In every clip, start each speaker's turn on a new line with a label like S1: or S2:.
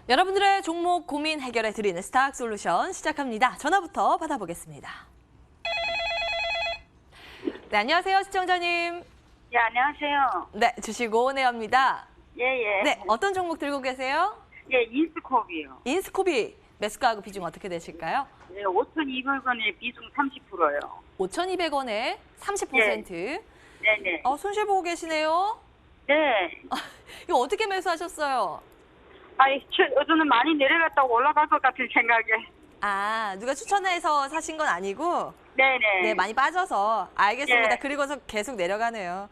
S1: 여러분들의 종목 고민 해결해 드리는 스탁 솔루션 시작합니다. 전화부터 받아보겠습니다. 네, 안녕하세요, 시청자님.
S2: 예, 안녕하세요.
S1: 네, 주시고 내합니다.
S2: 예, 예.
S1: 네, 어떤 종목 들고 계세요?
S2: 예, 인스컵이요.
S1: 인스코비 매수가하고 비중 어떻게 되실까요?
S2: 예, 5,200원에 비중 30%요.
S1: 5,200원에 30%.
S2: 네네.
S1: 손실 보고 계시네요.
S2: 네.
S1: 이거 어떻게 매수하셨어요?
S2: 아이, 저는 많이 내려갔다고 올라갈 것 같은 생각에.
S1: 아, 누가 추천해서 사신 건 아니고?
S2: 네네.
S1: 네, 많이 빠져서. 알겠습니다.
S2: 네.
S1: 그리고서 계속 내려가네요.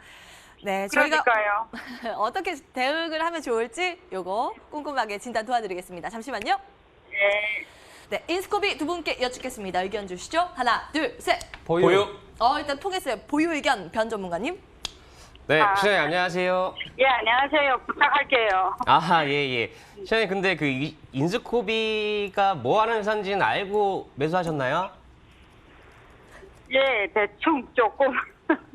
S1: 네, 저희가
S2: 그러니까요.
S1: 어떻게 대응을 하면 좋을지 요거 꼼꼼하게 진단 도와드리겠습니다. 잠시만요.
S2: 예.
S1: 네, 인스코비 두 분께 여쭙겠습니다. 의견 주시죠. 하나, 둘, 셋.
S3: 보유.
S1: 일단 통했어요. 보유 의견 변 전문가님.
S3: 네,
S2: 아.
S3: 시장님 안녕하세요.
S2: 예, 안녕하세요. 부탁할게요.
S3: 아하, 예. 시장님 근데 그 인스코비가 뭐 하는 회사인지는 알고 매수하셨나요?
S2: 예, 대충 조금.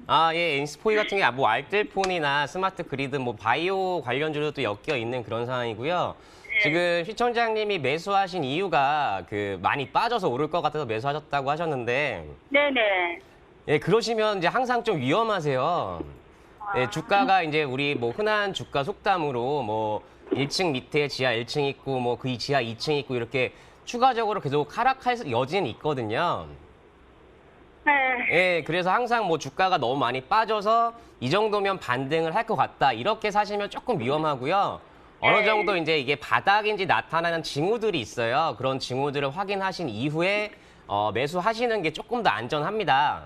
S3: 아, 예, 인스코비 같은 게 뭐 알뜰폰이나 스마트 그리드 뭐 바이오 관련주로도 엮여 있는 그런 상황이고요. 지금 시청자님이 매수하신 이유가 그 많이 빠져서 오를 것 같아서 매수하셨다고 하셨는데,
S2: 네네.
S3: 예, 그러시면 이제 항상 좀 위험하세요. 예, 주가가 이제 우리 뭐 흔한 주가 속담으로 뭐 1층 밑에 지하 1층 있고 뭐 그 지하 2층 있고 이렇게 추가적으로 계속 하락할 여지는 있거든요.
S2: 네.
S3: 예, 그래서 항상 뭐 주가가 너무 많이 빠져서 이 정도면 반등을 할 것 같다. 이렇게 사시면 조금 위험하고요. 어느 정도 이제 이게 바닥인지 나타나는 징후들이 있어요. 그런 징후들을 확인하신 이후에 매수하시는 게 조금 더 안전합니다.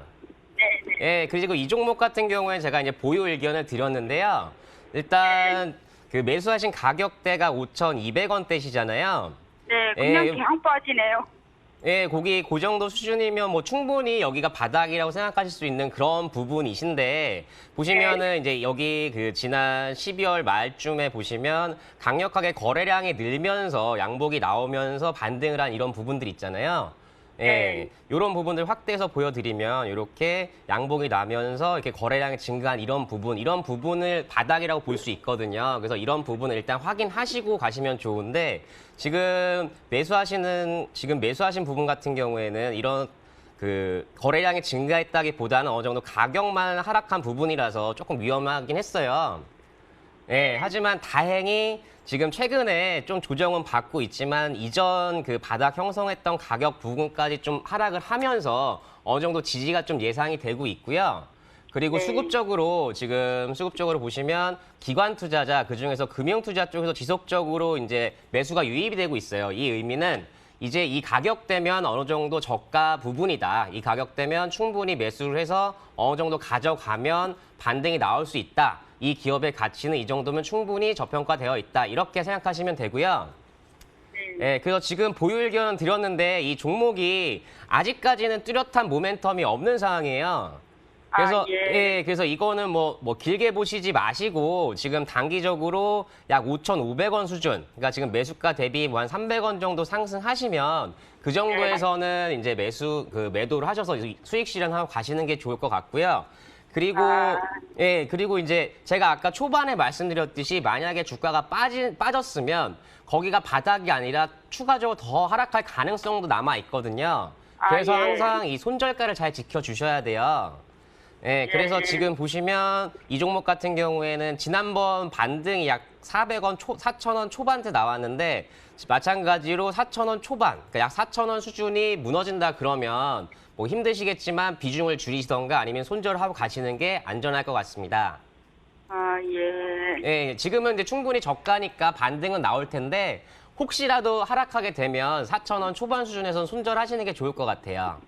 S2: 네네.
S3: 예, 그리고 이 종목 같은 경우에 제가 이제 보유 의견을 드렸는데요. 일단 그 매수하신 가격대가 5,200원대시잖아요.
S2: 네, 그냥
S3: 예,
S2: 그냥 빠지네요.
S3: 예, 거기 그 정도 수준이면 뭐 충분히 여기가 바닥이라고 생각하실 수 있는 그런 부분이신데 보시면은 이제 여기 그 지난 12월 말쯤에 보시면 강력하게 거래량이 늘면서 양복이 나오면서 반등을 한 이런 부분들 있잖아요. 예, 이런 부분들 확대해서 보여드리면 이렇게 양복이 나면서 이렇게 거래량이 증가한 이런 부분을 바닥이라고 볼 수 있거든요. 그래서 이런 부분을 일단 확인하시고 가시면 좋은데 지금 매수하신 부분 같은 경우에는 이런 그 거래량이 증가했다기보다는 어느 정도 가격만 하락한 부분이라서 조금 위험하긴 했어요. 예, 하지만 다행히 지금 최근에 좀 조정은 받고 있지만 이전 그 바닥 형성했던 가격 부분까지 좀 하락을 하면서 어느 정도 지지가 좀 예상이 되고 있고요. 그리고 수급적으로 보시면 기관 투자자 그중에서 금융 투자 쪽에서 지속적으로 이제 매수가 유입이 되고 있어요. 이 의미는 이제 이 가격대면 어느 정도 저가 부분이다. 이 가격대면 충분히 매수를 해서 어느 정도 가져가면 반등이 나올 수 있다. 이 기업의 가치는 이 정도면 충분히 저평가되어 있다. 이렇게 생각하시면 되고요. 예, 그래서 지금 보유 의견 드렸는데 이 종목이 아직까지는 뚜렷한 모멘텀이 없는 상황이에요. 그래서 그래서 이거는 뭐 길게 보시지 마시고 지금 단기적으로 약 5,500원 수준, 그러니까 지금 매수가 대비 뭐 한 300원 정도 상승하시면 그 정도에서는 이제 매도를 하셔서 수익 실현하고 가시는 게 좋을 것 같고요. 그리고 이제 제가 아까 초반에 말씀드렸듯이 만약에 주가가 빠졌으면 거기가 바닥이 아니라 추가적으로 더 하락할 가능성도 남아 있거든요. 그래서 항상 이 손절가를 잘 지켜주셔야 돼요. 예, 그래서 지금 보시면 이 종목 같은 경우에는 지난번 반등이 약 4,000원 초반대 나왔는데 마찬가지로 4,000원 초반, 그러니까 약 4,000원 수준이 무너진다 그러면 뭐 힘드시겠지만 비중을 줄이시던가 아니면 손절하고 가시는 게 안전할 것 같습니다. 예, 지금은 이제 충분히 저가니까 반등은 나올 텐데 혹시라도 하락하게 되면 4,000원 초반 수준에서는 손절하시는 게 좋을 것 같아요.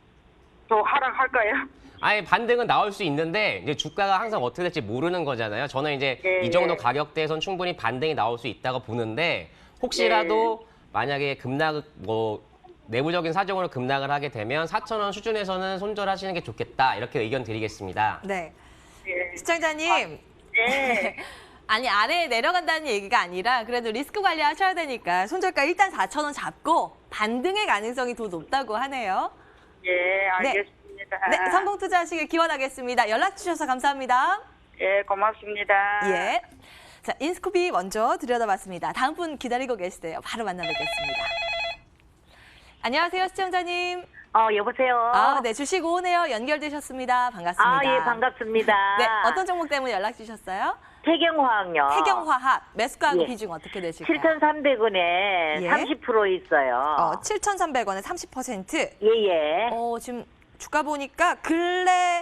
S2: 또 하락할까요?
S3: 아예 반등은 나올 수 있는데 이제 주가가 항상 어떻게 될지 모르는 거잖아요. 저는 이제 이 정도 가격대에선 충분히 반등이 나올 수 있다고 보는데 혹시라도 만약에 내부적인 사정으로 급락을 하게 되면 4,000원 수준에서는 손절하시는 게 좋겠다. 이렇게 의견 드리겠습니다.
S1: 네.
S2: 예.
S1: 시청자님.
S2: 네.
S1: 아니, 아래에 내려간다는 얘기가 아니라 그래도 리스크 관리하셔야 되니까 손절가 일단 4,000원 잡고 반등의 가능성이 더 높다고 하네요.
S2: 예, 알겠습니다.
S1: 네, 성공 투자하시길 기원하겠습니다. 연락 주셔서 감사합니다.
S2: 예, 고맙습니다.
S1: 예. 자, 인스코비 먼저 들여다봤습니다. 다음 분 기다리고 계시대요. 바로 만나뵙겠습니다. 안녕하세요, 시청자님.
S2: 여보세요.
S1: 네, 주식 오네요. 연결되셨습니다. 반갑습니다.
S2: 예, 반갑습니다.
S1: 네, 어떤 종목 때문에 연락 주셨어요?
S2: 태경화학요.
S1: 태경화학, 매수가하고
S2: 예.
S1: 비중 어떻게 되실까요?
S2: 7,300원에
S1: 예.
S2: 30% 있어요.
S1: 7,300원에 30%.
S2: 예.
S1: 지금 주가 보니까 근래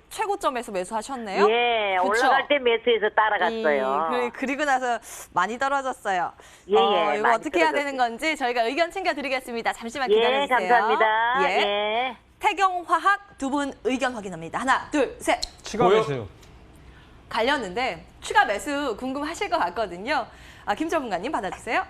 S1: 최고점에서 매수하셨네요.
S2: 예,
S1: 그쵸?
S2: 올라갈 때 매수해서 따라갔어요.
S1: 그리고 나서 많이 떨어졌어요.
S2: 예, 예,
S1: 이거
S2: 많이
S1: 어떻게 해야
S2: 떨어졌어요.
S1: 되는 건지 저희가 의견 챙겨드리겠습니다. 잠시만
S2: 예,
S1: 기다려주세요.
S2: 감사합니다.
S1: 예.
S2: 예.
S1: 태경화학 두 분 의견 확인합니다. 하나, 둘, 셋.
S4: 추가 매수.
S1: 갈렸는데 추가 매수 궁금하실 것 같거든요. 김 전문가님 받아주세요.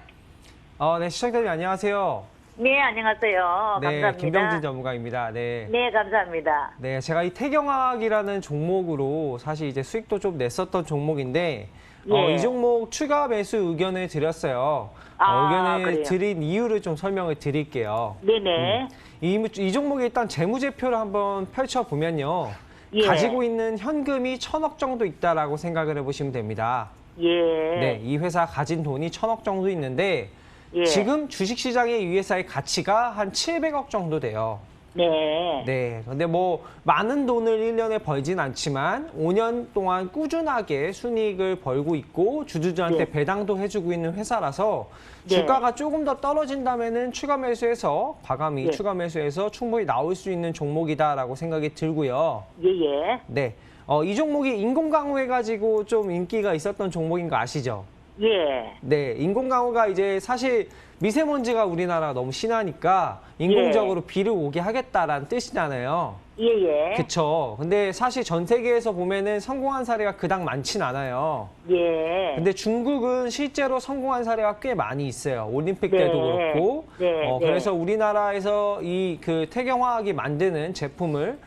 S4: 네, 시청자님 안녕하세요.
S2: 네, 안녕하세요.
S4: 네,
S2: 감사합니다.
S4: 김병진 전문가입니다. 네.
S2: 네, 감사합니다.
S4: 네, 제가 이 태경화학이라는 종목으로 사실 이제 수익도 좀 냈었던 종목인데
S2: 예.
S4: 이 종목 추가 매수 의견을 드렸어요. 의견을
S2: 그래요?
S4: 드린 이유를 좀 설명을 드릴게요.
S2: 네네.
S4: 이 종목이 일단 재무제표를 한번 펼쳐보면요.
S2: 예.
S4: 가지고 있는 현금이 1,000억 정도 있다라고 생각을 해보시면 됩니다.
S2: 예.
S4: 네, 이 회사 가진 돈이 1,000억 정도 있는데
S2: 예.
S4: 지금 주식시장의 이 회사의 가치가 한 700억 정도 돼요.
S2: 네.
S4: 네, 근데 뭐 많은 돈을 1년에 벌진 않지만 5년 동안 꾸준하게 순이익을 벌고 있고 주주들한테
S2: 네.
S4: 배당도 해주고 있는 회사라서
S2: 네.
S4: 주가가 조금 더 떨어진다면은 추가 매수해서 과감히
S2: 네.
S4: 추가 매수해서 충분히 나올 수 있는 종목이다라고 생각이 들고요.
S2: 예.
S4: 네, 이 종목이 인공강우해가지고 좀 인기가 있었던 종목인 거 아시죠?
S2: 예.
S4: 네, 인공강우가 이제 사실 미세먼지가 우리나라 너무 심하니까 인공적으로 비를 오게 하겠다라는 뜻이잖아요.
S2: 예.
S4: 그쵸. 근데 사실 전 세계에서 보면은 성공한 사례가 그닥 많진 않아요.
S2: 예.
S4: 근데 중국은 실제로 성공한 사례가 꽤 많이 있어요. 올림픽 때도
S2: 네.
S4: 그렇고.
S2: 네.
S4: 그래서 우리나라에서 이 그 태경화학이 만드는 제품을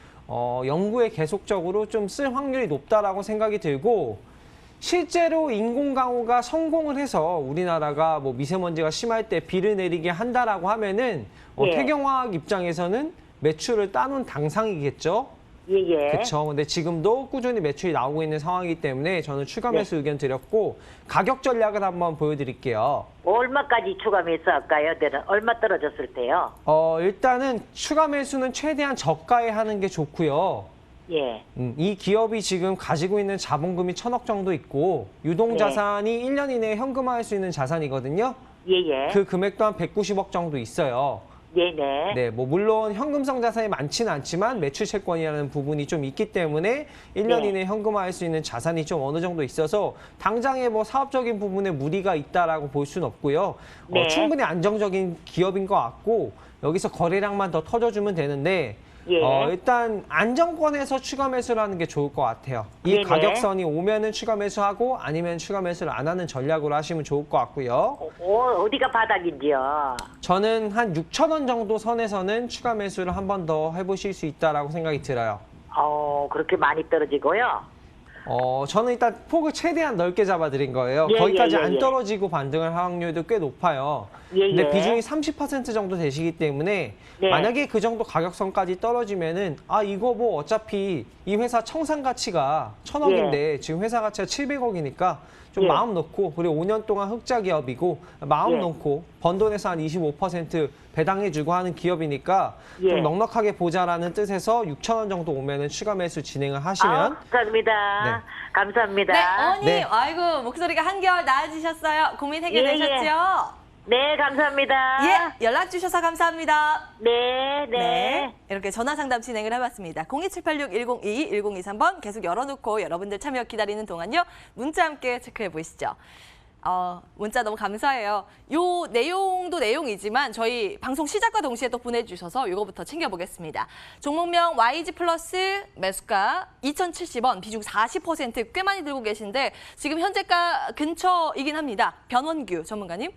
S4: 연구에 계속적으로 좀 쓸 확률이 높다라고 생각이 들고 실제로 인공강우가 성공을 해서 우리나라가 뭐 미세먼지가 심할 때 비를 내리게 한다라고 하면은
S2: 예.
S4: 태경화학 입장에서는 매출을 따놓은 당상이겠죠.
S2: 예.
S4: 그렇죠. 근데 지금도 꾸준히 매출이 나오고 있는 상황이기 때문에 저는 추가 매수 의견 드렸고 가격 전략을 한번 보여드릴게요.
S2: 얼마까지 추가 매수할까요? 얼마 떨어졌을 때요?
S4: 일단은 추가 매수는 최대한 저가에 하는 게 좋고요.
S2: 예.
S4: 이 기업이 지금 가지고 있는 자본금이 1,000억 정도 있고 유동자산이 1년 이내에 현금화할 수 있는 자산이거든요.
S2: 예.
S4: 그 금액도 한 190억 정도 있어요.
S2: 네네.
S4: 네, 뭐 물론 현금성 자산이 많지는 않지만 매출 채권이라는 부분이 좀 있기 때문에 1년
S2: 네.
S4: 이내에 현금화할 수 있는 자산이 좀 어느 정도 있어서 당장에 뭐 사업적인 부분에 무리가 있다라고 볼 수는 없고요.
S2: 네.
S4: 충분히 안정적인 기업인 것 같고 여기서 거래량만 더 터져주면 되는데
S2: 예.
S4: 일단 안정권에서 추가 매수를 하는 게 좋을 것 같아요. 이
S2: 네네.
S4: 가격선이 오면은 추가 매수하고 아니면 추가 매수를 안 하는 전략으로 하시면 좋을 것 같고요.
S2: 어디가 바닥인지요?
S4: 저는 한 6,000원 정도 선에서는 추가 매수를 한 번 더 해보실 수 있다라고 생각이 들어요.
S2: 그렇게 많이 떨어지고요.
S4: 저는 일단 폭을 최대한 넓게 잡아드린 거예요.
S2: 예,
S4: 거기까지
S2: 예, 예,
S4: 안
S2: 예.
S4: 떨어지고 반등할 확률도 꽤 높아요.
S2: 예,
S4: 근데
S2: 예.
S4: 비중이 30% 정도 되시기 때문에
S2: 네.
S4: 만약에 그 정도 가격선까지 떨어지면은 이거 뭐 어차피 이 회사 청산 가치가 1,000억인데 지금 회사 가치가 700억이니까 좀
S2: 예.
S4: 마음 놓고 그리고 5년 동안 흑자 기업이고 마음
S2: 예.
S4: 놓고 번 돈에서 한 25% 배당해주고 하는 기업이니까
S2: 예.
S4: 좀 넉넉하게 보자라는 뜻에서 6,000원 정도 오면은 추가 매수 진행을 하시면
S2: 감사합니다.
S4: 네.
S2: 감사합니다.
S1: 네, 어머니,
S4: 네.
S1: 아이고 목소리가 한결 나아지셨어요. 고민 해결되셨죠?
S2: 네, 감사합니다.
S1: 예, 연락 주셔서 감사합니다.
S2: 네.
S1: 이렇게 전화 상담 진행을 해봤습니다. 02786-1022, 1023번 계속 열어놓고 여러분들 참여 기다리는 동안요. 문자 함께 체크해 보시죠. 문자 너무 감사해요. 요 내용도 내용이지만 저희 방송 시작과 동시에 또 보내주셔서 이거부터 챙겨보겠습니다. 종목명 YG 플러스 매수가 2,070원, 비중 40% 꽤 많이 들고 계신데 지금 현재가 근처이긴 합니다. 변원규 전문가님.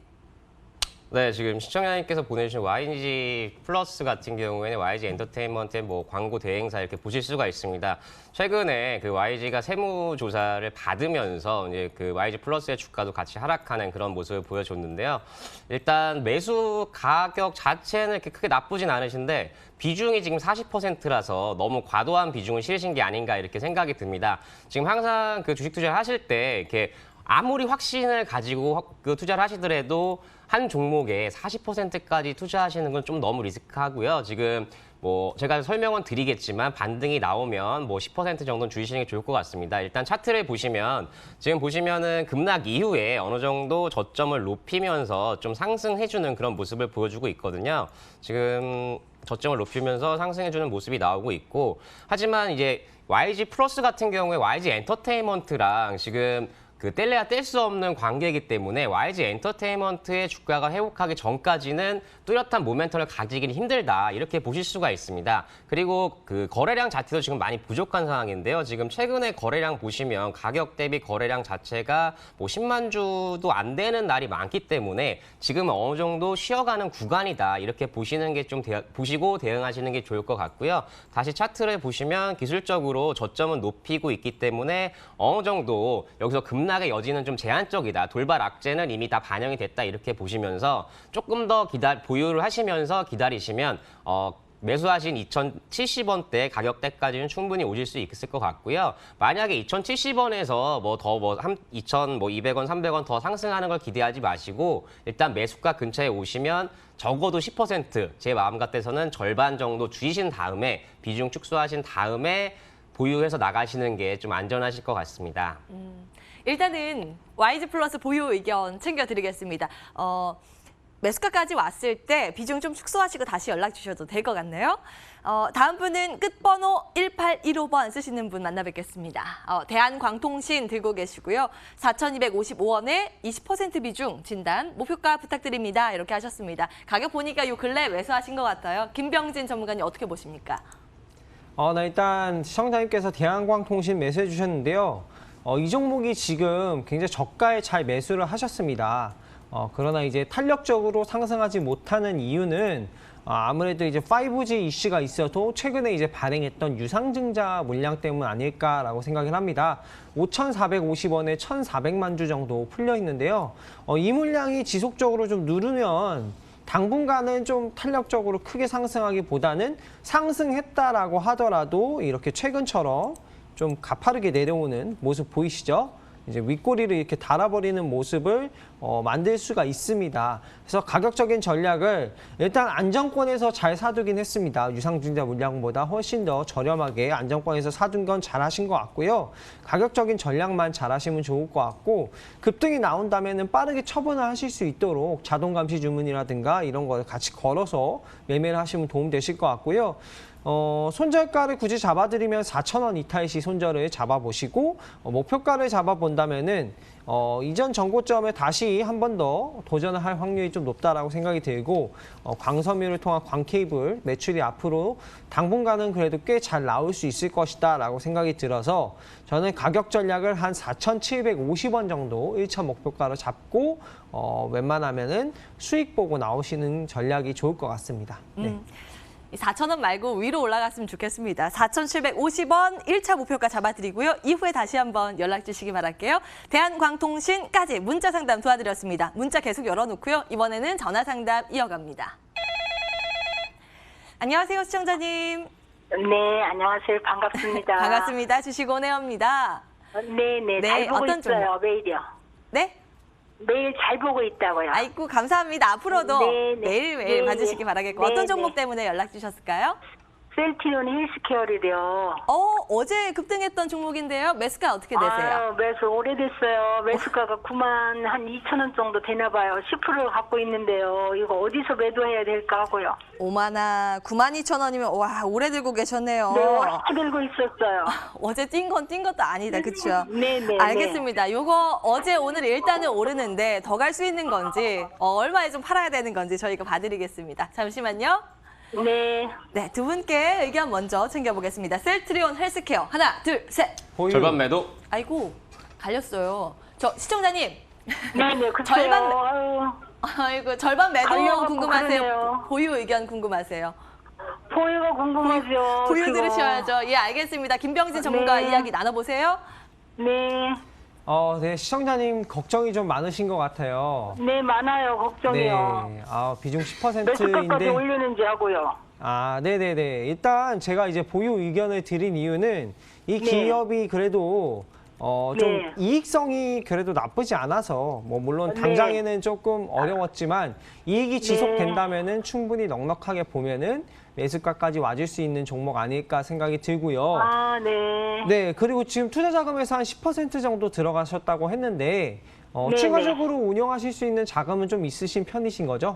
S3: 네, 지금 시청자님께서 보내주신 YG 플러스 같은 경우에는 YG 엔터테인먼트의 뭐 광고 대행사 이렇게 보실 수가 있습니다. 최근에 그 YG가 세무조사를 받으면서 이제 그 YG 플러스의 주가도 같이 하락하는 그런 모습을 보여줬는데요. 일단 매수 가격 자체는 이렇게 크게 나쁘진 않으신데 비중이 지금 40%라서 너무 과도한 비중을 실으신 게 아닌가 이렇게 생각이 듭니다. 지금 항상 그 주식 투자를 하실 때 이렇게 아무리 확신을 가지고 그 투자를 하시더라도 한 종목에 40%까지 투자하시는 건 좀 너무 리스크하고요. 지금 뭐 제가 설명은 드리겠지만 반등이 나오면 뭐 10% 정도는 주의시는 게 좋을 것 같습니다. 일단 차트를 보시면 지금 보시면은 급락 이후에 어느 정도 저점을 높이면서 좀 상승해주는 그런 모습을 보여주고 있거든요. 지금 저점을 높이면서 상승해주는 모습이 나오고 있고, 하지만 이제 YG 플러스 같은 경우에 YG 엔터테인먼트랑 지금 그 뗄래야 뗄 수 없는 관계이기 때문에 YG 엔터테인먼트의 주가가 회복하기 전까지는 뚜렷한 모멘텀을 가지기는 힘들다, 이렇게 보실 수가 있습니다. 그리고 그 거래량 자체도 지금 많이 부족한 상황인데요. 지금 최근에 거래량 보시면 가격 대비 거래량 자체가 뭐 10만 주도 안 되는 날이 많기 때문에 지금은 어느 정도 쉬어가는 구간이다, 이렇게 보시는 게 좀 보시고 대응하시는 게 좋을 것 같고요. 다시 차트를 보시면 기술적으로 저점은 높이고 있기 때문에 어느 정도 여기서 급락의 여지는 좀 제한적이다. 돌발 악재는 이미 다 반영이 됐다, 이렇게 보시면서 조금 더 보유를 하시면서 기다리시면 매수하신 2,070원대 가격대까지는 충분히 오실 수 있을 것 같고요. 만약에 2,070원에서 2,200원, 300원 더 상승하는 걸 기대하지 마시고 일단 매수가 근처에 오시면 적어도 10%, 제 마음 같아서는 절반 정도 줄이신 다음에 비중 축소하신 다음에 보유해서 나가시는 게 좀 안전하실 것 같습니다.
S1: 일단은 YG 플러스 보유 의견 챙겨드리겠습니다. 매수가까지 왔을 때 비중 좀 축소하시고 다시 연락 주셔도 될 것 같네요. 다음 분은 끝번호 1815번 쓰시는 분 만나 뵙겠습니다. 대한광통신 들고 계시고요. 4,255원에 20% 비중 진단, 목표가 부탁드립니다. 이렇게 하셨습니다. 가격 보니까 요 근래 매수하신 것 같아요. 김병진 전문가님 어떻게 보십니까?
S4: 일단 시청자님께서 대한광통신 매수해 주셨는데요. 이 종목이 지금 굉장히 저가에 잘 매수를 하셨습니다. 그러나 이제 탄력적으로 상승하지 못하는 이유는 아무래도 이제 5G 이슈가 있어도 최근에 이제 발행했던 유상증자 물량 때문 아닐까라고 생각을 합니다. 5,450원에 1,400만 주 정도 풀려 있는데요. 이 물량이 지속적으로 좀 누르면 당분간은 좀 탄력적으로 크게 상승하기보다는 상승했다라고 하더라도 이렇게 최근처럼 좀 가파르게 내려오는 모습 보이시죠? 이제 윗꼬리를 이렇게 달아버리는 모습을 만들 수가 있습니다. 그래서 가격적인 전략을 일단 안정권에서 잘 사두긴 했습니다. 유상증자 물량보다 훨씬 더 저렴하게 안정권에서 사둔 건 잘하신 것 같고요. 가격적인 전략만 잘하시면 좋을 것 같고, 급등이 나온다면 빠르게 처분을 하실 수 있도록 자동 감시 주문이라든가 이런 걸 같이 걸어서 매매를 하시면 도움 되실 것 같고요. 손절가를 굳이 잡아드리면 4,000원 이탈 시 손절을 잡아보시고, 목표가를 잡아본다면은 이전 전고점에 다시 한 번 더 도전을 할 확률이 좀 높다라고 생각이 들고, 광섬유를 통한 광케이블 매출이 앞으로 당분간은 그래도 꽤 잘 나올 수 있을 것이다라고 생각이 들어서 저는 가격 전략을 한 4,750원 정도 1차 목표가로 잡고 웬만하면은 수익 보고 나오시는 전략이 좋을 것 같습니다. 네.
S1: 4,000원 말고 위로 올라갔으면 좋겠습니다. 4,750원 1차 목표가 잡아드리고요. 이후에 다시 한번 연락 주시기 바랄게요. 대한광통신까지 문자 상담 도와드렸습니다. 문자 계속 열어놓고요. 이번에는 전화 상담 이어갑니다. 안녕하세요, 시청자님.
S2: 네, 안녕하세요. 반갑습니다.
S1: 반갑습니다. 주식오네어입니다.
S2: 네네,
S1: 네,
S2: 잘 보고
S1: 어떤
S2: 있어요.
S1: 종목?
S2: 매일이요.
S1: 네?
S2: 매일 잘 보고 있다고요.
S1: 아이고, 감사합니다. 앞으로도
S2: 네, 네.
S1: 매일매일
S2: 네,
S1: 봐주시기
S2: 네.
S1: 바라겠고.
S2: 네,
S1: 어떤 종목
S2: 네.
S1: 때문에 연락 주셨을까요?
S2: 셀티론 헬스케어를요.
S1: 어제 급등했던 종목인데요. 매수가 어떻게 되세요?
S2: 아유, 매수 오래됐어요. 매수가가 9만 한 2천 원 정도 되나 봐요. 10%를 갖고 있는데요. 이거 어디서 매도해야 될까 하고요.
S1: 오마나 92,000원이면 와, 오래 들고 계셨네요.
S2: 네, 오래 들고 있었어요.
S1: 어제 뛴 것도 아니다. 그렇죠?
S2: 네네.
S1: 알겠습니다. 요거 어제 오늘 일단은 오르는데 더 갈 수 있는 건지 얼마에 좀 팔아야 되는 건지 저희가 봐드리겠습니다. 잠시만요.
S2: 네.
S1: 네, 두 분께 의견 먼저 챙겨보겠습니다. 셀트리온 헬스케어 하나, 둘, 셋.
S4: 보유.
S3: 절반 매도.
S1: 아이고, 갈렸어요. 저 시청자님.
S2: 네네. 그래요.
S1: 절반
S2: 아유,
S1: 아이고, 절반 매도
S2: 갈려갖고
S1: 궁금하세요?
S2: 그러네요.
S1: 보유 의견 궁금하세요?
S2: 보유가 궁금하죠.
S1: 보유
S2: 지금.
S1: 들으셔야죠. 예, 알겠습니다. 김병진 전문가
S2: 네.
S1: 이야기 나눠보세요.
S2: 네.
S4: 네, 시청자님 걱정이 좀 많으신 것 같아요.
S2: 네, 많아요. 걱정이요.
S4: 네, 비중
S2: 매수가까지
S4: 10%인데.
S2: 올리는지 하고요.
S4: 네네네. 일단 제가 이제 보유 의견을 드린 이유는 이
S2: 네.
S4: 기업이 그래도 좀
S2: 네.
S4: 이익성이 그래도 나쁘지 않아서 뭐 물론
S2: 네.
S4: 당장에는 조금 어려웠지만 이익이 지속된다면은 충분히 넉넉하게 보면은 매수가까지 와줄 수 있는 종목 아닐까 생각이 들고요.
S2: 아, 네.
S4: 네, 그리고 지금 투자 자금에서 한 10% 정도 들어가셨다고 했는데
S2: 네,
S4: 추가적으로 운영하실 수 있는 자금은 좀 있으신 편이신 거죠?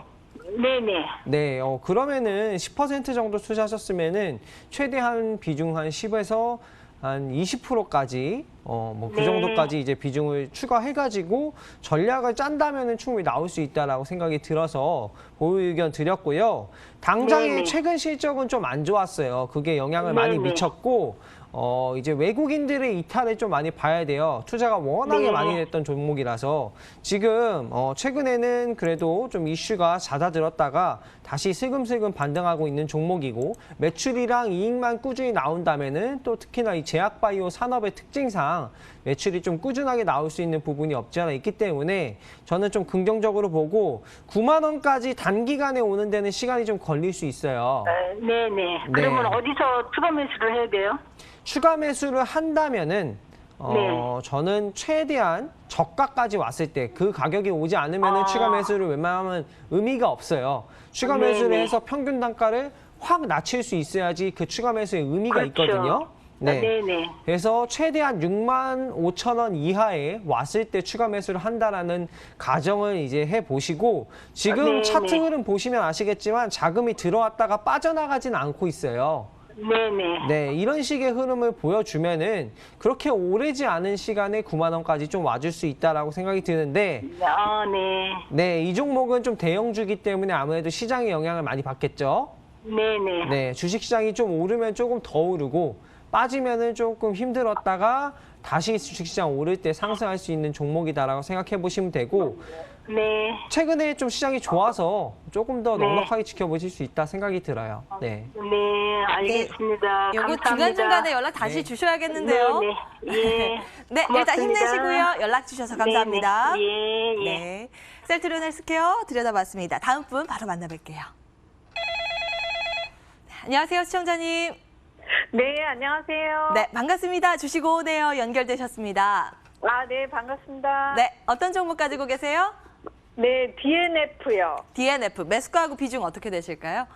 S2: 네네.
S4: 네, 그러면은 10% 정도 투자하셨으면은 최대한 비중 한 10에서 한 20%까지 뭐 그
S2: 네.
S4: 정도까지 이제 비중을 추가해가지고 전략을 짠다면은 충분히 나올 수 있다라고 생각이 들어서 보유 의견 드렸고요. 당장의
S2: 네네.
S4: 최근 실적은 좀 안 좋았어요. 그게 영향을 많이
S2: 네네.
S4: 미쳤고 이제 외국인들의 이탈을 좀 많이 봐야 돼요. 투자가 워낙에
S2: 네.
S4: 많이 됐던 종목이라서 지금 최근에는 그래도 좀 이슈가 잦아들었다가 다시 슬금슬금 반등하고 있는 종목이고 매출이랑 이익만 꾸준히 나온다면은 또 특히나 이 제약바이오 산업의 특징상 매출이 좀 꾸준하게 나올 수 있는 부분이 없지 않아 있기 때문에 저는 좀 긍정적으로 보고 9만 원까지 단기간에 오는 데는 시간이 좀 걸릴 수 있어요.
S2: 네네. 그러면 어디서 추가 매수를 해야 돼요?
S4: 추가 매수를 한다면은 저는 최대한 저가까지 왔을 때 그 가격이 오지 않으면은 추가 매수를 웬만하면 의미가 없어요. 추가
S2: 네네.
S4: 매수를 해서 평균 단가를 확 낮출 수 있어야지 그 추가 매수의 의미가
S2: 그렇죠.
S4: 있거든요. 네.
S2: 네네.
S4: 그래서 최대한 6만 5천 원 이하에 왔을 때 추가 매수를 한다라는 가정을 이제 해보시고 지금
S2: 네네.
S4: 차트 흐름 보시면 아시겠지만 자금이 들어왔다가 빠져나가진 않고 있어요.
S2: 네네.
S4: 네, 이런 식의 흐름을 보여주면은 그렇게 오래지 않은 시간에 9만 원까지 좀 와줄 수 있다라고 생각이 드는데
S2: 아, 네.
S4: 네, 이 종목은 좀 대형주기 때문에 아무래도 시장의 영향을 많이 받겠죠.
S2: 네네.
S4: 네, 주식시장이 좀 오르면 조금 더 오르고 빠지면은 조금 힘들었다가 다시 주식시장 오를 때 상승할 수 있는 종목이다라고 생각해 보시면 되고
S2: 네.
S4: 최근에 좀 시장이 좋아서 조금 더
S2: 네.
S4: 넉넉하게 지켜보실 수 있다 생각이 들어요. 네.
S2: 네, 알겠습니다.
S1: 요거
S2: 감사합니다.
S1: 중간중간에 연락 다시 주셔야겠는데요.
S2: 네네. 예.
S1: 네, 일단
S2: 고맙습니다.
S1: 힘내시고요. 연락 주셔서 감사합니다.
S2: 네네. 예, 예.
S1: 네, 셀트리온 헬스케어 들여다봤습니다. 다음 분 바로 만나뵐게요. 네, 안녕하세요, 시청자님.
S5: 네, 안녕하세요.
S1: 네, 반갑습니다. 주시고 네요 연결되셨습니다.
S5: 아, 네, 반갑습니다.
S1: 네, 어떤 종목 가지고 계세요?
S5: 네, DNF요.
S1: DNF 매수가하고 비중 어떻게 되실까요?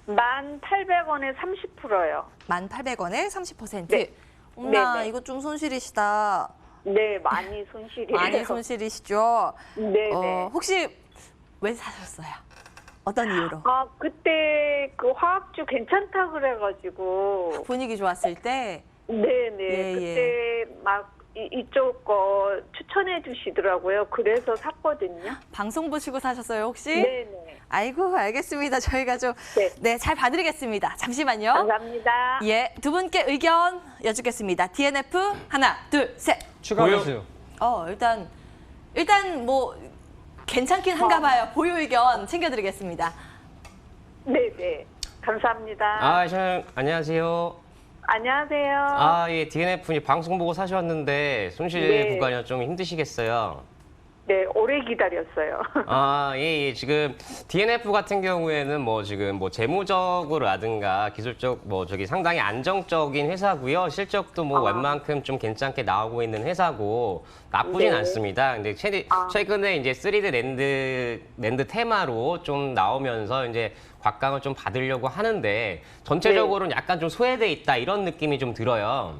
S5: 1,800원에 30%요.
S1: 1,800원에 30%.
S5: 네.
S1: 엄마,
S5: 네네.
S1: 이거 좀 손실이시다.
S5: 네, 많이 손실이에요.
S1: 많이 손실이시죠?
S5: 네네.
S1: 혹시 왜 사셨어요? 어떤 이유로?
S5: 아, 그때 그 화학주 괜찮다 그래가지고.
S1: 분위기 좋았을 때?
S5: 네네.
S1: 예,
S5: 그때 막 이쪽 거 추천해 주시더라고요. 그래서 샀거든요.
S1: 방송 보시고 사셨어요, 혹시?
S5: 네네.
S1: 아이고, 알겠습니다. 저희가 좀,
S5: 네.
S1: 네, 잘 봐드리겠습니다. 잠시만요.
S5: 감사합니다.
S1: 예, 두 분께 의견 여쭙겠습니다. DNF, 하나, 둘, 셋.
S4: 추가
S3: 보유.
S4: 매수.
S1: 일단 뭐, 괜찮긴 한가 봐요. 보유 의견 챙겨드리겠습니다.
S5: 네네. 감사합니다.
S3: 아, 형, 안녕하세요.
S5: 안녕하세요.
S3: 예, DNF 방송 보고 사셨는데 손실
S5: 네.
S3: 구간이 좀 힘드시겠어요.
S5: 네, 오래 기다렸어요.
S3: 예. 지금 DNF 같은 경우에는 뭐 지금 뭐 재무적으로라든가 기술적 뭐 저기 상당히 안정적인 회사고요. 실적도 뭐 웬만큼 좀 괜찮게 나오고 있는 회사고 나쁘진
S5: 네.
S3: 않습니다. 근데 최근에 이제 3D 랜드 테마로 좀 나오면서 이제 곽강을 좀 받으려고 하는데 전체적으로는 약간 좀 소외돼 있다 이런 느낌이 좀 들어요.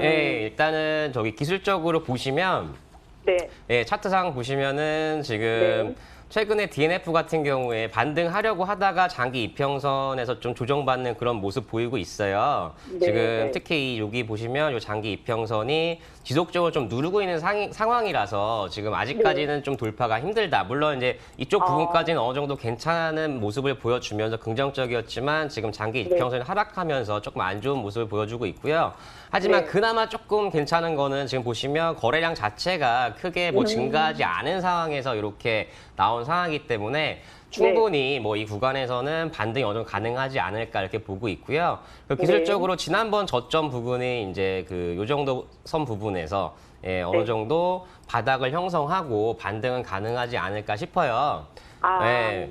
S3: 예, 일단은 저기 기술적으로 보시면
S5: 네.
S3: 예, 차트상 보시면은 지금 최근에 DNF 같은 경우에 반등하려고 하다가 장기 이평선에서 좀 조정받는 그런 모습 보이고 있어요.
S5: 네,
S3: 지금
S5: 네.
S3: 특히 여기 보시면 이 장기 이평선이 지속적으로 좀 누르고 있는 상황이라서 지금 아직까지는 좀 돌파가 힘들다. 물론 이제 이쪽 부분까지는 어느 정도 괜찮은 모습을 보여주면서 긍정적이었지만 지금 장기 이평선이 하락하면서 조금 안 좋은 모습을 보여주고 있고요. 하지만
S5: 네.
S3: 그나마 조금 괜찮은 거는 지금 보시면 거래량 자체가 크게 뭐 증가하지 않은 상황에서 이렇게 나온 상황이기 때문에 충분히 뭐 이 구간에서는 반등이 어느 정도 가능하지 않을까 이렇게 보고 있고요. 그리고 기술적으로 지난번 저점 부분이 이제 그 요 정도 선 부분에서 어느 정도 바닥을 형성하고 반등은 가능하지 않을까 싶어요.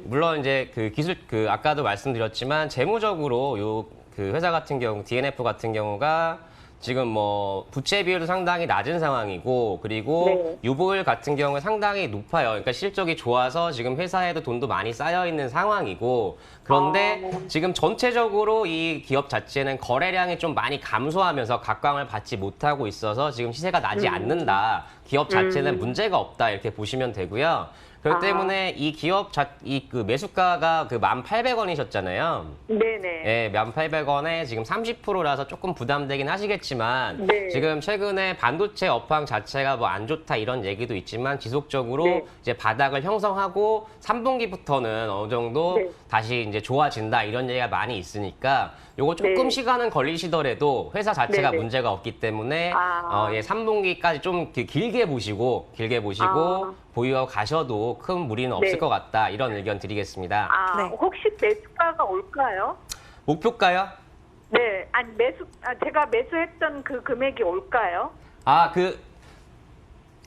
S3: 물론 이제 그 아까도 말씀드렸지만 재무적으로 요 그 회사 같은 경우 DNF 같은 경우가 지금 뭐 부채 비율도 상당히 낮은 상황이고 그리고
S5: 네.
S3: 유보율 같은 경우에 상당히 높아요. 그러니까 실적이 좋아서 지금 회사에도 돈도 많이 쌓여 있는 상황이고 그런데 지금 전체적으로 이 기업 자체는 거래량이 좀 많이 감소하면서 각광을 받지 못하고 있어서 지금 시세가 나지 않는다. 기업 자체는 문제가 없다 이렇게 보시면 되고요. 그렇기 때문에 이 기업 그 매수가가 그 1,800원이셨잖아요.
S5: 네네.
S3: 예, 1,800원에 지금 30%라서 조금 부담되긴 하시겠지만
S5: 네.
S3: 지금 최근에 반도체 업황 자체가 뭐 안 좋다 이런 얘기도 있지만 지속적으로
S5: 네.
S3: 이제 바닥을 형성하고 3분기부터는 어느 정도
S5: 네.
S3: 다시 이제 좋아진다 이런 얘기가 많이 있으니까 요거 조금
S5: 네.
S3: 시간은 걸리시더라도 회사 자체가
S5: 네, 네.
S3: 문제가 없기 때문에
S5: 아.
S3: 예, 3분기까지 좀 길게 보시고
S5: 아.
S3: 보유하고 가셔도 큰 무리는 없을
S5: 네.
S3: 것 같다 이런 의견 드리겠습니다.
S5: 아,
S1: 네.
S5: 혹시 매수가가 올까요?
S3: 목표가요?
S5: 네, 아니 제가 매수했던 그 금액이 올까요?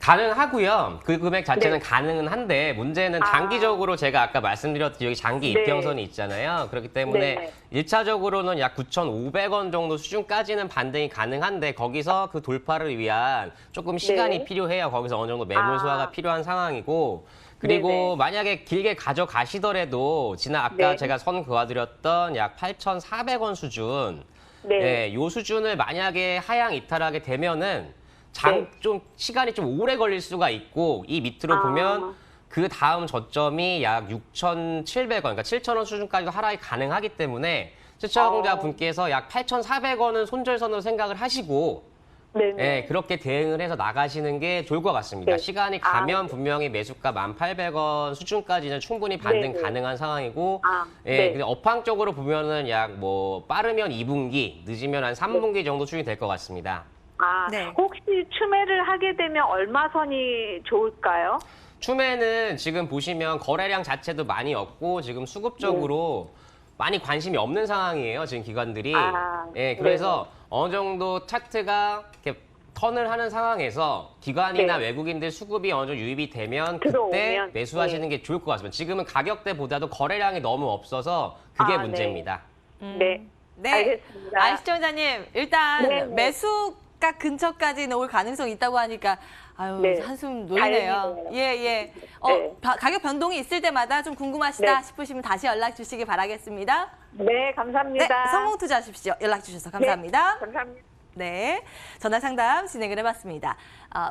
S3: 가능하고요. 그 금액 자체는
S5: 네.
S3: 가능은 한데 문제는 장기적으로 제가 아까 말씀드렸듯이 여기 장기
S5: 네.
S3: 이평선이 있잖아요. 그렇기 때문에
S5: 네.
S3: 1차적으로는 약 9,500원 정도 수준까지는 반등이 가능한데 거기서 그 돌파를 위한 조금 시간이
S5: 네.
S3: 필요해요. 거기서 어느 정도 매물 소화가
S5: 아.
S3: 필요한 상황이고 그리고
S5: 네네.
S3: 만약에 길게 가져가시더라도 지난 아까
S5: 네.
S3: 제가 선 그어드렸던 약 8,400원 수준
S5: 네.
S3: 요 수준을 만약에 하향 이탈하게 되면은
S5: 네.
S3: 좀 시간이 좀 오래 걸릴 수가 있고 이 밑으로
S5: 아.
S3: 보면 그 다음 저점이 약 6,700원, 그러니까 7,000원 수준까지도 하락이 가능하기 때문에 시청자분께서 약 8,400원은 손절선으로 생각을 하시고
S5: 네네.
S3: 예, 그렇게 대응을 해서 나가시는 게 좋을 것 같습니다.
S5: 네.
S3: 시간이 가면 분명히 매수가 1,800원 수준까지는 충분히 반등
S5: 네네.
S3: 가능한 상황이고
S5: 아,
S3: 예,
S5: 네.
S3: 근데 업황적으로 보면은 약 뭐 빠르면 2분기, 늦으면 한 3분기 정도 수준이 될 것 같습니다.
S5: 아,
S1: 네.
S5: 혹시 추매를 하게 되면 얼마 선이 좋을까요?
S3: 추매는 지금 보시면 거래량 자체도 많이 없고 지금 수급적으로 많이 관심이 없는 상황이에요. 지금 기관들이.
S5: 아,
S3: 예, 그래서 어느 정도 차트가 이렇게 턴을 하는 상황에서 기관이나
S5: 네.
S3: 외국인들 수급이 어느 정도 유입이 되면 그때
S5: 들어오면,
S3: 매수하시는 게 좋을 것 같습니다. 지금은 가격대보다도 거래량이 너무 없어서 그게
S5: 아, 네.
S3: 문제입니다.
S5: 네.
S1: 네.
S5: 알겠습니다.
S1: 아, 시청자님, 일단
S5: 네, 네.
S1: 매수가 근처까지는 올 가능성이 있다고 하니까 아유,
S5: 네.
S1: 한숨 놓이네요.
S5: 다행이네요.
S1: 예, 예.
S5: 네.
S1: 가격 변동이 있을 때마다 좀 궁금하시다
S5: 네.
S1: 싶으시면 다시 연락 주시기 바라겠습니다.
S5: 네,
S1: 네,
S5: 감사합니다.
S1: 성공 투자하십시오. 연락 주셔서 감사합니다.
S5: 네, 감사합니다.
S1: 네, 전화 상담 진행을 해봤습니다.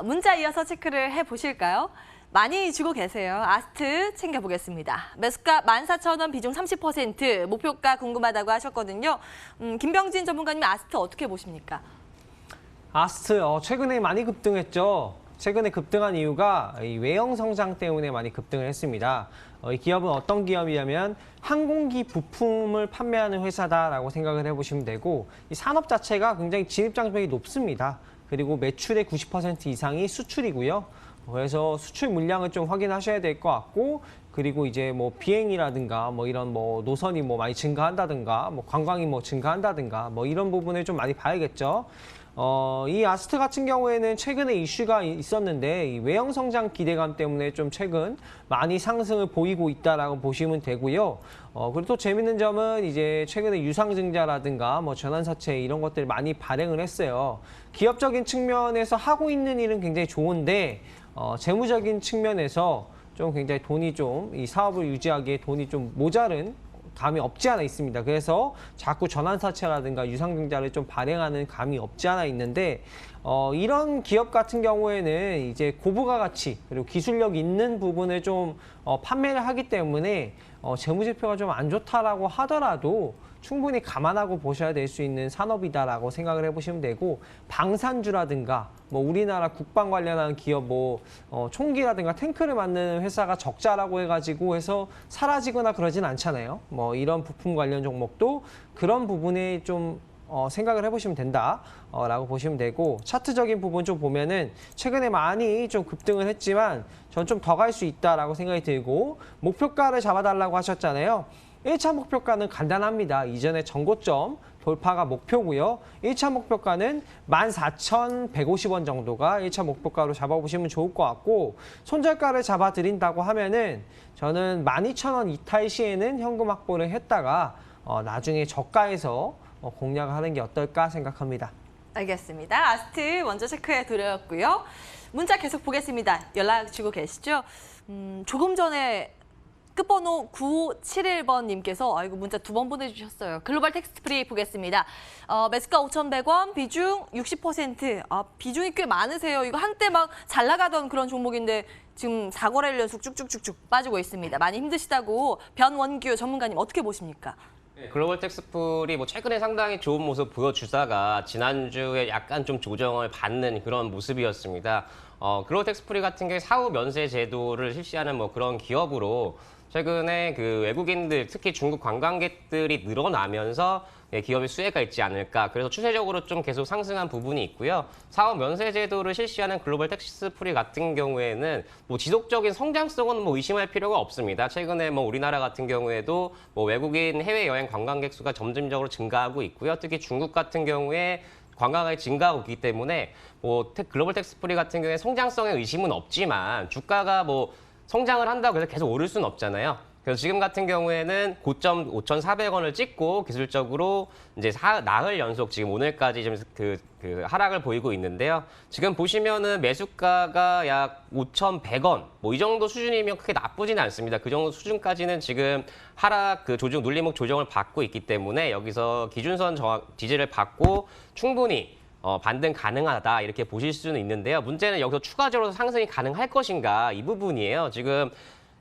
S1: 문자 이어서 체크를 해보실까요? 많이 주고 계세요. 아스트 챙겨보겠습니다. 매수가 14,000원 비중 30%, 목표가 궁금하다고 하셨거든요. 김병진 전문가님 아스트 어떻게 보십니까?
S4: 아스트 최근에 많이 급등했죠. 최근에 급등한 이유가 이 외형 성장 때문에 많이 급등을 했습니다. 이 기업은 어떤 기업이냐면 항공기 부품을 판매하는 회사다라고 생각을 해보시면 되고 이 산업 자체가 굉장히 진입장벽이 높습니다. 그리고 매출의 90% 이상이 수출이고요. 그래서 수출 물량을 좀 확인하셔야 될 것 같고 그리고 이제 뭐 비행이라든가 뭐 이런 뭐 노선이 뭐 많이 증가한다든가 뭐 관광이 뭐 증가한다든가 뭐 이런 부분을 좀 많이 봐야겠죠. 이 아스트 같은 경우에는 최근에 이슈가 있었는데 이 외형 성장 기대감 때문에 좀 최근 많이 상승을 보이고 있다라고 보시면 되고요. 그리고 또 재밌는 점은 이제 최근에 유상증자라든가 뭐 전환사채 이런 것들 많이 발행을 했어요. 기업적인 측면에서 하고 있는 일은 굉장히 좋은데 재무적인 측면에서 좀 굉장히 돈이 좀 이 사업을 유지하기에 돈이 좀 모자른 감이 없지 않아 있습니다. 그래서 자꾸 전환사채라든가 유상증자를 좀 발행하는 감이 없지 않아 있는데 이런 기업 같은 경우에는 이제 고부가 가치 그리고 기술력 있는 부분을 좀 판매를 하기 때문에 재무제표가 좀 안 좋다라고 하더라도 충분히 감안하고 보셔야 될 수 있는 산업이다라고 생각을 해보시면 되고 방산주라든가 뭐 우리나라 국방 관련한 기업 뭐 총기라든가 탱크를 만드는 회사가 적자라고 해가지고 해서 사라지거나 그러진 않잖아요. 뭐 이런 부품 관련 종목도 그런 부분에 좀 생각을 해보시면 된다라고 보시면 되고 차트적인 부분 좀 보면은 최근에 많이 좀 급등을 했지만 전 좀 더 갈 수 있다라고 생각이 들고 목표가를 잡아달라고 하셨잖아요. 1차 목표가는 간단합니다. 이전에 전고점 돌파가 목표고요. 1차 목표가는 14,150원 정도가 1차 목표가로 잡아보시면 좋을 것 같고 손절가를 잡아드린다고 하면은 저는 12,000원 이탈 시에는 현금 확보를 했다가 나중에 저가에서 공략을 하는 게 어떨까 생각합니다.
S1: 알겠습니다. 아스트 먼저 체크해 드렸고요. 문자 계속 보겠습니다. 연락 주고 계시죠? 조금 전에 끝번호 9571번님께서 아이고 문자 2번 보내주셨어요. 글로벌 텍스트 프리 보겠습니다. 매수가 5,100원, 비중 60%. 비중이 꽤 많으세요. 이거 한때 막 잘 나가던 그런 종목인데 지금 4거래일 연속 쭉쭉쭉쭉 빠지고 있습니다. 많이 힘드시다고 변원규 전문가님 어떻게 보십니까?
S3: 글로벌 텍스풀이 뭐 최근에 상당히 좋은 모습 보여주다가 지난주에 약간 좀 조정을 받는 그런 모습이었습니다. 글로벌 텍스풀이 같은 경우에 사후 면세 제도를 실시하는 뭐 그런 기업으로 최근에 그 외국인들 특히 중국 관광객들이 늘어나면서 기업의 수혜가 있지 않을까. 그래서 추세적으로 좀 계속 상승한 부분이 있고요. 사업 면세 제도를 실시하는 글로벌 텍스프리 같은 경우에는 뭐 지속적인 성장성은 뭐 의심할 필요가 없습니다. 최근에 뭐 우리나라 같은 경우에도 뭐 외국인 해외 여행 관광객 수가 점진적으로 증가하고 있고요. 특히 중국 같은 경우에 관광객이 증가하고 있기 때문에 뭐 글로벌 텍스프리 같은 경우에 성장성의 의심은 없지만 주가가 뭐 성장을 한다고 해서 계속 오를 수는 없잖아요. 그래서 지금 같은 경우에는 고점 5,400원을 찍고 기술적으로 이제 나흘 연속 지금 오늘까지 좀 그 하락을 보이고 있는데요. 지금 보시면은 매수가가 약 5,100원 뭐 이 정도 수준이면 크게 나쁘지는 않습니다. 그 정도 수준까지는 지금 하락 그 조정 눌림목 조정을 받고 있기 때문에 여기서 기준선 지지를 받고 충분히 반등 가능하다 이렇게 보실 수는 있는데요. 문제는 여기서 추가적으로 상승이 가능할 것인가 이 부분이에요. 지금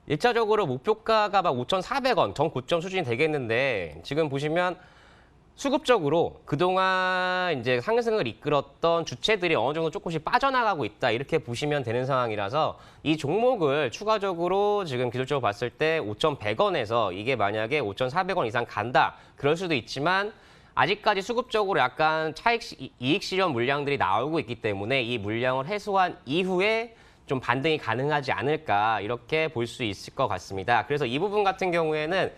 S3: 1차적으로 목표가가 막 5,400원 전 고점 수준이 되겠는데 지금 보시면 수급적으로 그동안 이제 상승을 이끌었던 주체들이 어느 정도 조금씩 빠져나가고 있다 이렇게 보시면 되는 상황이라서 이 종목을 추가적으로 지금 기술적으로 봤을 때 5,100원에서 이게 만약에 5,400원 이상 간다 그럴 수도 있지만 아직까지 수급적으로 약간 이익 실현 물량들이 나오고 있기 때문에 이 물량을 해소한 이후에 좀 반등이 가능하지 않을까 이렇게 볼 수 있을 것 같습니다. 그래서 이 부분 같은 경우에는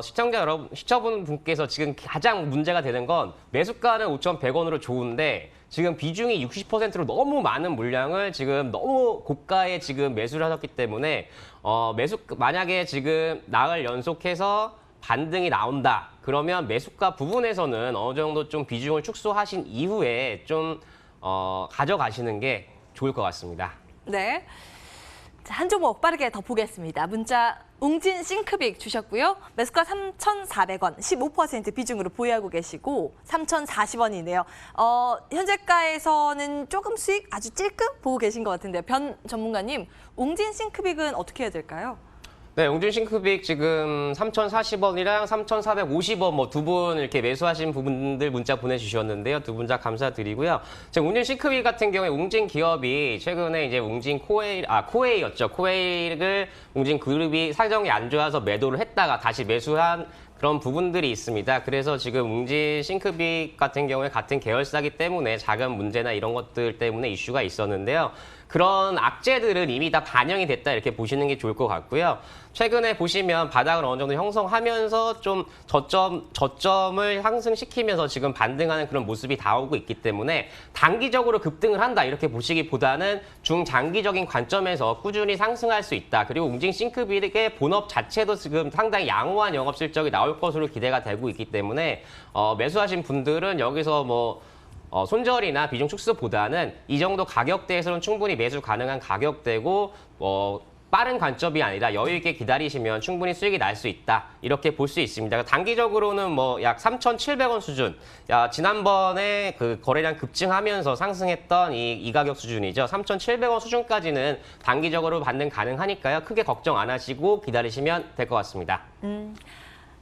S3: 시청자분께서 지금 가장 문제가 되는 건 매수가는 5,100원으로 좋은데 지금 비중이 60%로 너무 많은 물량을 지금 너무 고가에 지금 매수를 하셨기 때문에 만약에 지금 나흘 연속해서 반등이 나온다. 그러면 매수가 부분에서는 어느 정도 좀 비중을 축소하신 이후에 좀 가져가시는 게 좋을 것 같습니다.
S1: 네. 자, 한 종목 빠르게 더 보겠습니다. 문자 웅진 싱크빅 주셨고요. 매수가 3,400원, 15% 비중으로 보유하고 계시고 3,040원이네요. 현재가에서는 조금 수익 아주 찔끔 보고 계신 것 같은데요. 변 전문가님, 웅진 싱크빅은 어떻게 해야 될까요?
S3: 네, 웅진 싱크빅 지금 3,040원이랑 3,450원 뭐 두 분 이렇게 매수하신 부분들 문자 보내주셨는데요. 두 분 다 감사드리고요. 지금 웅진 싱크빅 같은 경우에 웅진 기업이 최근에 이제 웅진 코웨이였죠. 코웨이를 웅진 그룹이 사정이 안 좋아서 매도를 했다가 다시 매수한 그런 부분들이 있습니다. 그래서 지금 웅진 싱크빅 같은 경우에 같은 계열사기 때문에 작은 문제나 이런 것들 때문에 이슈가 있었는데요. 그런 악재들은 이미 다 반영이 됐다 이렇게 보시는 게 좋을 것 같고요. 최근에 보시면 바닥을 어느 정도 형성하면서 좀 저점을 상승시키면서 지금 반등하는 그런 모습이 나오고 있기 때문에 단기적으로 급등을 한다 이렇게 보시기보다는 중장기적인 관점에서 꾸준히 상승할 수 있다. 그리고 웅진 싱크빅의 본업 자체도 지금 상당히 양호한 영업 실적이 나올 것으로 기대가 되고 있기 때문에 매수하신 분들은 여기서 뭐 손절이나 비중 축소보다는 이 정도 가격대에서는 충분히 매수 가능한 가격대고 빠른 관점이 아니라 여유 있게 기다리시면 충분히 수익이 날 수 있다. 이렇게 볼 수 있습니다. 단기적으로는 뭐 약 3,700원 수준. 지난번에 그 거래량 급증하면서 상승했던 이 가격 수준이죠. 3,700원 수준까지는 단기적으로 반등 가능하니까요. 크게 걱정 안 하시고 기다리시면 될 것 같습니다.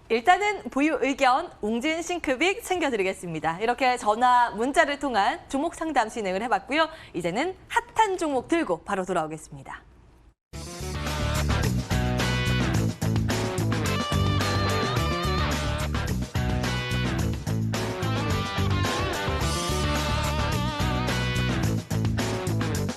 S1: 일단은 보유 의견 웅진 싱크빅 챙겨드리겠습니다. 이렇게 전화, 문자를 통한 종목 상담 진행을 해봤고요. 이제는 핫한 종목 들고 바로 돌아오겠습니다.